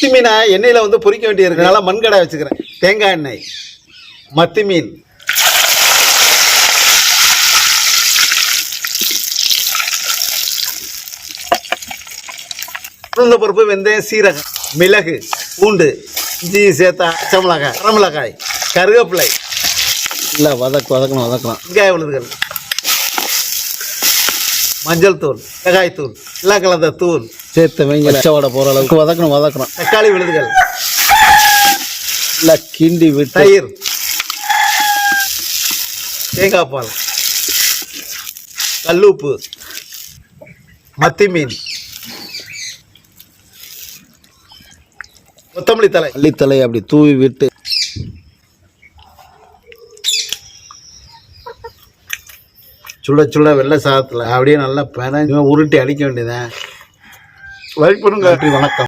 மத்தி மீனை எண்ணெயில் வந்து பொரிக்க வேண்டிய இருக்கனால மண்கடை வச்சுக்கிறேன். தேங்காய் எண்ணெய், மத்தி மீன், உளுந்த பருப்பு, வெந்தயம், சீரகம், மிளகு, பூண்டு, இஞ்சி சேர்த்தா, பச்சை மிளகாய், வரமிளகாய், கருவேப்பிலை, இல்லை வதக்கணும். வெங்காய விழுதுகள், மஞ்சள் தூள், மிளகாய் தூள், எல்லாம் கலந்த தூள் சேர்த்து வைங்க. வடை போகிற அளவுக்கு வதக்கணும். தக்காளி விழுதுகள், இல்லை கிண்டி விட்டு, தயிர், தேங்காய் பால், கல்லுப்பு, மத்தி மீன், கொத்தமல்லி தலை, மல்லித்தலை அப்படி தூவி விட்டு சுட வெள்ளை சாதத்தில் அப்படியே நல்லா உருட்டி அடிக்க வேண்டியதான். லைக் பண்ணுங்க. வணக்கம்.